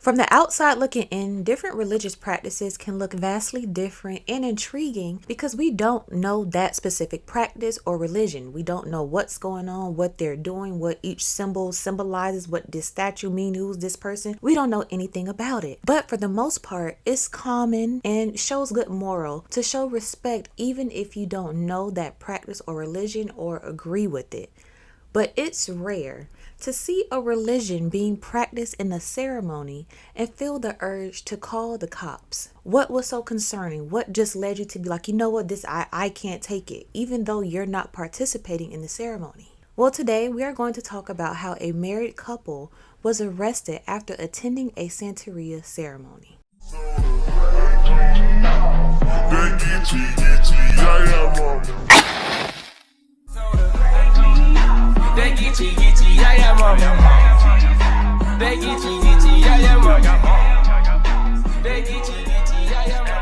From the outside looking in, different religious practices can look vastly different and intriguing because we don't know that specific practice or religion. We don't know what's going on, what they're doing, what each symbol symbolizes, what this statue means, who's this person. We don't know anything about it. But for the most part, it's common and shows good moral to show respect even if you don't know that practice or religion or agree with it. But it's rare to see a religion being practiced in a ceremony and feel the urge to call the cops. What was so concerning? What just led you to be like, you know what, I can't take it, even though you're not participating in the ceremony? Well, today we are going to talk about how a married couple was arrested after attending a Santeria ceremony. BlaqueWitchYaya mama. BlaqueWitchYaya mama. BlaqueWitchYaya mama.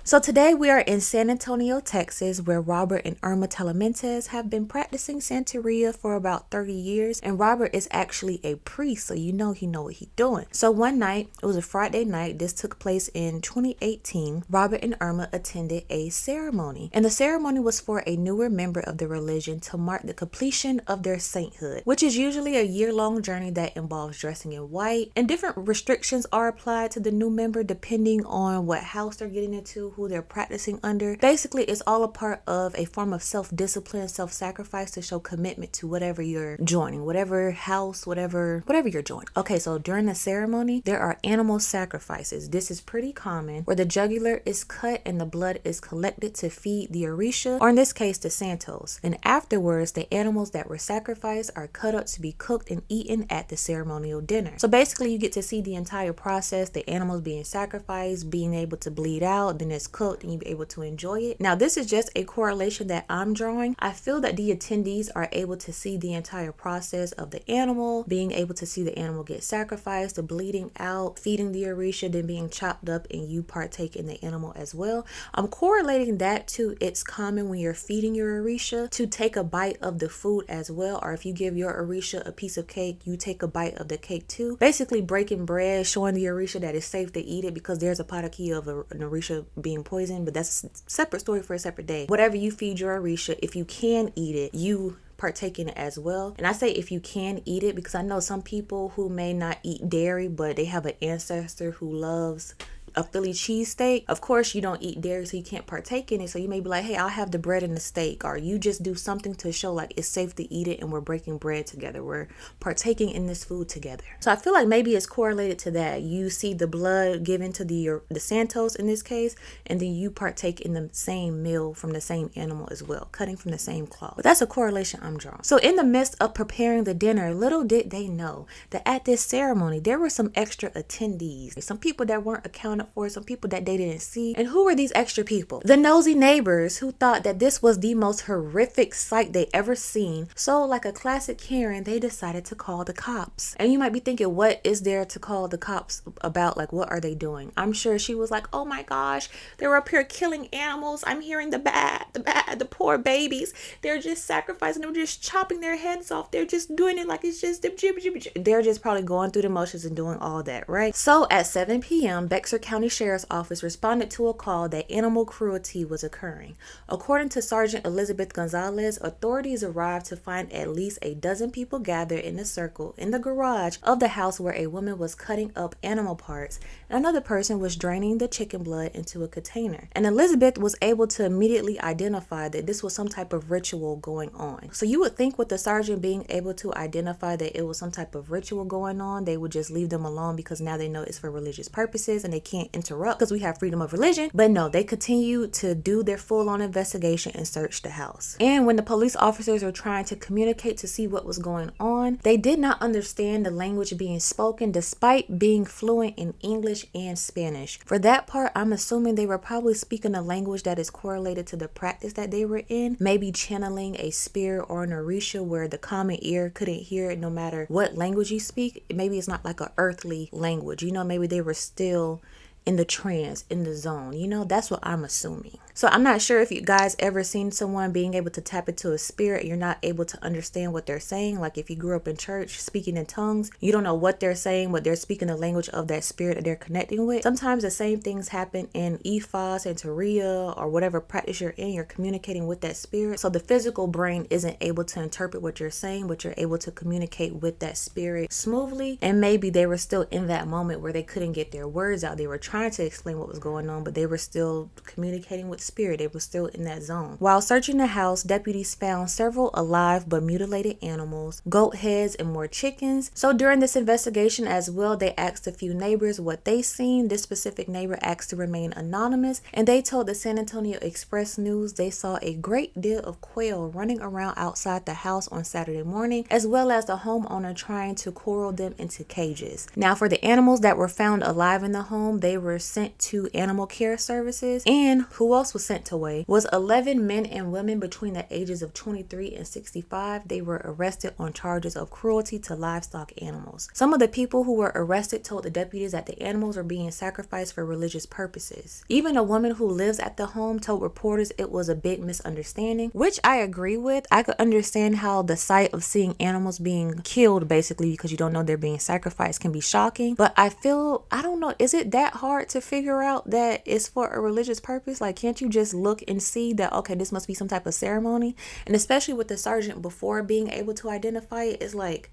So today we are in San Antonio, Texas, where Robert and Irma Telementes have been practicing Santeria for about 30 years. And Robert is actually a priest, so you know he know what he's doing. So one night, it was a Friday night, this took place in 2018, Robert and Irma attended a ceremony. And the ceremony was for a newer member of the religion to mark the completion of their sainthood, which is usually a year-long journey that involves dressing in white. And different restrictions are applied to the new member depending on what house they're getting into, who they're practicing under. Basically, it's all a part of a form of self-discipline, self-sacrifice to show commitment to whatever you're joining, whatever house, whatever you're joining. Okay, so during the ceremony, there are animal sacrifices. This is pretty common, where the jugular is cut and the blood is collected to feed the Orisha, or in this case, the Santos. And afterwards, the animals that were sacrificed are cut up to be cooked and eaten at the ceremonial dinner. So basically, you get to see the entire process, the animals being sacrificed, being able to bleed out, then it's cooked and you'll be able to enjoy it. Now, this is just a correlation that I'm drawing. I feel that the attendees are able to see the entire process of the animal, being able to see the animal get sacrificed, the bleeding out, feeding the Orisha, then being chopped up and you partake in the animal as well. I'm correlating that to it's common when you're feeding your Orisha to take a bite of the food as well, or if you give your Orisha a piece of cake, you take a bite of the cake too. Basically breaking bread, showing the Orisha that it's safe to eat it, because there's a pataki of an Orisha being poisoned, but that's a separate story for a separate day. Whatever you feed your Orisha, if you can eat it, you partake in it as well. And I say if you can eat it because I know some people who may not eat dairy, but they have an ancestor who loves a Philly cheesesteak. Of course, you don't eat dairy, so you can't partake in it. So you may be like, hey, I'll have the bread and the steak, or you just do something to show like it's safe to eat it and we're breaking bread together. We're partaking in this food together. So I feel like maybe it's correlated to that. You see the blood given to the Santos in this case, and then you partake in the same meal from the same animal as well, cutting from the same cloth. But that's a correlation I'm drawing. So in the midst of preparing the dinner, little did they know that at this ceremony, there were some extra attendees, some people that weren't accounted for, some people that they didn't see. And who were these extra people? The nosy neighbors who thought that this was the most horrific sight they ever seen. So like a classic Karen, they decided to call the cops. And you might be thinking, what is there to call the cops about? Like, what are they doing? I'm sure she was like, oh my gosh, they're up here killing animals. I'm hearing the poor babies. They're just sacrificing. They're just chopping their heads off. They're just doing it like it's just, they're just probably going through the motions and doing all that, right? So at 7 p.m., Bexar County Sheriff's Office responded to a call that animal cruelty was occurring. According to Sergeant Elizabeth Gonzalez, authorities arrived to find at least a dozen people gathered in a circle in the garage of the house where a woman was cutting up animal parts and another person was draining the chicken blood into a container. And Elizabeth was able to immediately identify that this was some type of ritual going on. So you would think with the sergeant being able to identify that it was some type of ritual going on, they would just leave them alone because now they know it's for religious purposes and they can't interrupt because we have freedom of religion. But no, they continue to do their full-on investigation and search the house. And when the police officers were trying to communicate to see what was going on, they did not understand the language being spoken despite being fluent in English and Spanish. For that part, I'm assuming they were probably speaking a language that is correlated to the practice that they were in, maybe channeling a spirit or an Orisha where the common ear couldn't hear it no matter what language you speak. Maybe it's not like an earthly language, maybe they were still in the trance, in the zone, that's what I'm assuming. So I'm not sure if you guys ever seen someone being able to tap into a spirit and you're not able to understand what they're saying. Like if you grew up in church speaking in tongues, you don't know what they're saying, but they're speaking the language of that spirit that they're connecting with. Sometimes the same things happen in Ifa, Santeria, or whatever practice you're in. You're communicating with that spirit. So the physical brain isn't able to interpret what you're saying, but you're able to communicate with that spirit smoothly. And maybe they were still in that moment where they couldn't get their words out. They were trying to explain what was going on, but they were still communicating with spirit. They were still in that zone. While searching the house, deputies found several alive but mutilated animals, goat heads, and more chickens. So during this investigation as well, they asked a few neighbors what they seen. This specific neighbor asked to remain anonymous, and they told the San Antonio Express News they saw a great deal of quail running around outside the house on Saturday morning, as well as the homeowner trying to coral them into cages. Now for the animals that were found alive in the home, they were sent to animal care services. And who else was sent away was 11 men and women between the ages of 23 and 65. They were arrested on charges of cruelty to livestock animals. Some of the people who were arrested told the deputies that the animals were being sacrificed for religious purposes. Even a woman who lives at the home told reporters it was a big misunderstanding, which I agree with. I could understand how the sight of seeing animals being killed basically because you don't know they're being sacrificed can be shocking, but I don't know, is it that hard to figure out that it's for a religious purpose? Like, can't you just look and see that, okay, this must be some type of ceremony? And especially with the sergeant before being able to identify it, it's like,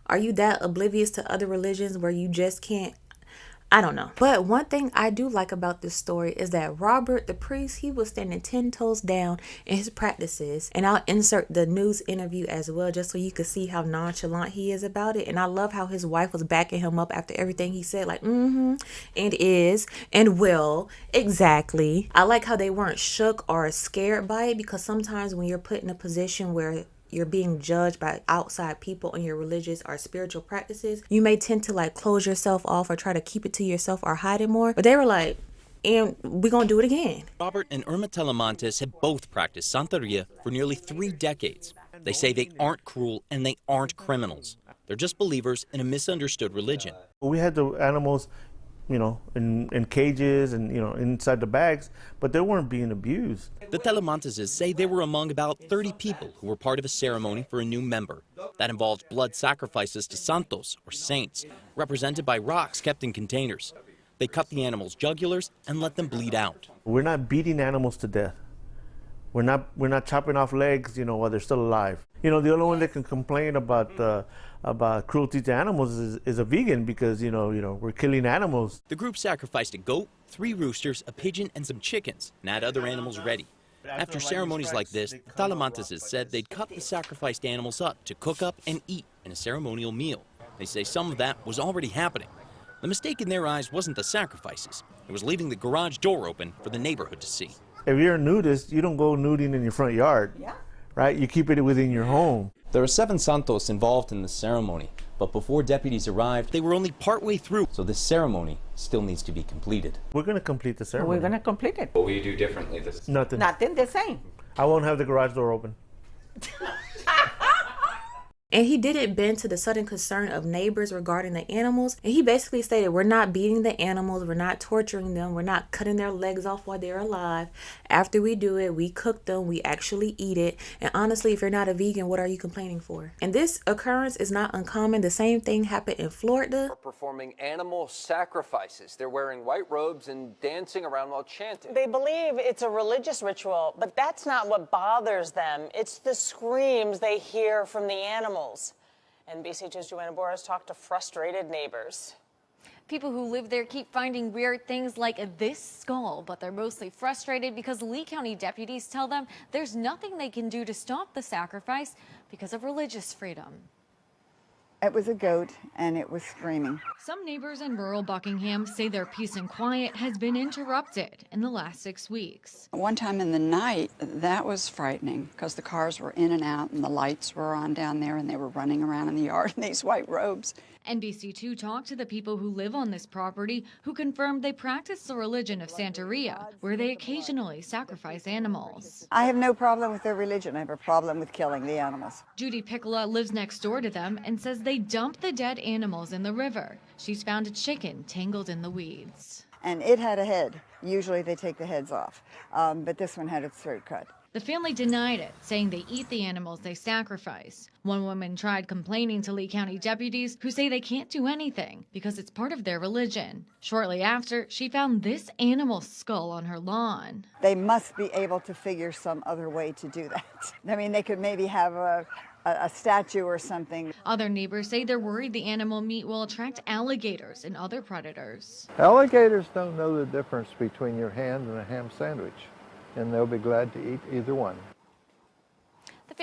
are you that oblivious to other religions where you just can't? I don't know. But one thing I do like about this story is that Robert, the priest, he was standing 10 toes down in his practices. And I'll insert the news interview as well, just so you can see how nonchalant he is about it. And I love how his wife was backing him up after everything he said, like, and is, and will, exactly. I like how they weren't shook or scared by it, because sometimes when you're put in a position where you're being judged by outside people on your religious or spiritual practices, you may tend to like close yourself off or try to keep it to yourself or hide it more. But they were like, and we're gonna do it again. Robert and Irma Telemontes have both practiced Santeria for nearly 3 decades. They say they aren't cruel and they aren't criminals. They're just believers in a misunderstood religion. We had the animals, in cages and, inside the bags, but they weren't being abused. The Telemonteses say they were among about 30 people who were part of a ceremony for a new member. That involved blood sacrifices to santos, or saints, represented by rocks kept in containers. They cut the animals' jugulars and let them bleed out. We're not beating animals to death. We're not chopping off legs, while they're still alive. The only one that can complain about cruelty to animals is a vegan, because we're killing animals. The group sacrificed a goat, 3 roosters, a pigeon, and some chickens, and had other animals ready. After ceremonies like this, the Telemonteses said they'd cut the sacrificed animals up to cook up and eat in a ceremonial meal. They say some of that was already happening. The mistake in their eyes wasn't the sacrifices. It was leaving the garage door open for the neighborhood to see. If you're a nudist, you don't go nuding in your front yard, right? You keep it within your home. There were 7 santos involved in the ceremony, but before deputies arrived, they were only partway through, so this ceremony still needs to be completed. We're going to complete the ceremony. We're going to complete it. What will you do differently this time? Nothing. Nothing the same. I won't have the garage door open. And he didn't bend to the sudden concern of neighbors regarding the animals. And he basically stated, we're not beating the animals, we're not torturing them, we're not cutting their legs off while they're alive. After we do it, we cook them, we actually eat it. And honestly, if you're not a vegan, what are you complaining for? And this occurrence is not uncommon. The same thing happened in Florida. Performing animal sacrifices. They're wearing white robes and dancing around while chanting. They believe it's a religious ritual, but that's not what bothers them. It's the screams they hear from the animals. NBC2's Joanna Boris talked to frustrated neighbors. People who live there keep finding weird things like this skull, but they're mostly frustrated because Lee County deputies tell them there's nothing they can do to stop the sacrifice because of religious freedom. It was a goat, and it was screaming. Some neighbors in rural Buckingham say their peace and quiet has been interrupted in the last 6 weeks. One time in the night, that was frightening, because the cars were in and out, and the lights were on down there, and they were running around in the yard in these white robes. NBC2 talked to the people who live on this property who confirmed they practice the religion of Santeria, where they occasionally sacrifice animals. I have no problem with their religion. I have a problem with killing the animals. Judy Piccola lives next door to them and says they dump the dead animals in the river. She's found a chicken tangled in the weeds. and it had a head. Usually they take the heads off, but this one had its throat cut. The family denied it, saying they eat the animals they sacrifice. One woman tried complaining to Lee County deputies, who say they can't do anything because it's part of their religion. Shortly after, she found this animal skull on her lawn. They must be able to figure some other way to do that. I mean, they could maybe have a statue or something. Other neighbors say they're worried the animal meat will attract alligators and other predators. Alligators don't know the difference between your hand and a ham sandwich, and they'll be glad to eat either one. The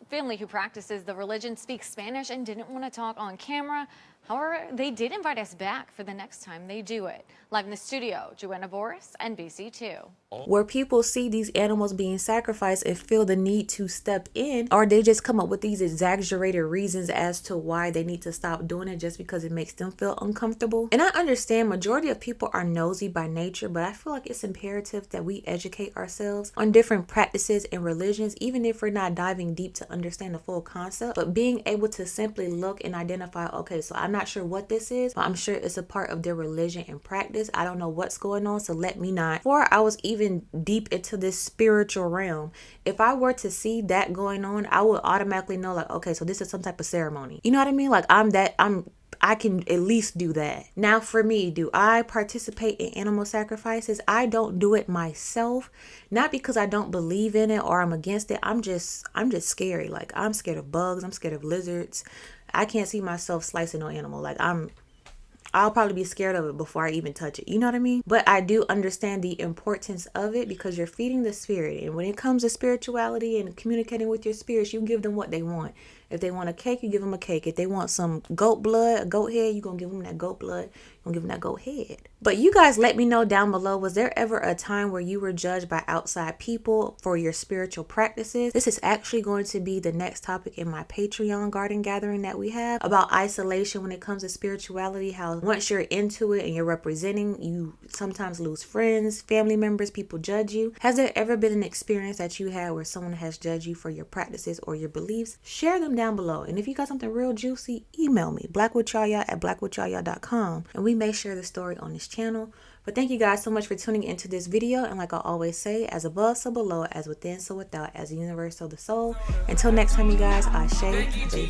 family who practices the religion speaks Spanish and didn't want to talk on camera. However, they did invite us back for the next time they do it. Live in the studio, Joanna Boris, NBC2. Where people see these animals being sacrificed and feel the need to step in, or they just come up with these exaggerated reasons as to why they need to stop doing it just because it makes them feel uncomfortable. And I understand majority of people are nosy by nature, but I feel like it's imperative that we educate ourselves on different practices and religions, even if we're not diving deep to understand the full concept. But being able to simply look and identify, okay, so I'm not sure what this is, but I'm sure it's a part of their religion and practice. I don't know what's going on, so let me not. Before I was even deep into this spiritual realm, if I were to see that going on, I would automatically know, like, okay, so this is some type of ceremony. You know what I mean? Like, I can at least do that. Now, for me, do I participate in animal sacrifices? I don't do it myself, not because I don't believe in it or I'm against it. I'm just scary. Like, I'm scared of bugs. I'm scared of lizards. I can't see myself slicing no animal. Like, I'll probably be scared of it before I even touch it. You know what I mean? But I do understand the importance of it because you're feeding the spirit. And when it comes to spirituality and communicating with your spirits, you give them what they want. If they want a cake, you give them a cake. If they want some goat blood, a goat head, you're going to give them that goat blood. You're going to give them that goat head. But you guys let me know down below, was there ever a time where you were judged by outside people for your spiritual practices? This is actually going to be the next topic in my Patreon garden gathering that we have about isolation when it comes to spirituality, how once you're into it and you're representing, you sometimes lose friends, family members, people judge you. Has there ever been an experience that you had where someone has judged you for your practices or your beliefs? Share them down below. And if you got something real juicy, email me, BlaqueWitchYaya@BlaqueWitchYaya.com, and we may share the story on this channel. But thank you guys so much for tuning into this video. And like I always say, as above, so below, as within, so without, as the universe, so the soul. Until next time, you guys, Ashe, baby.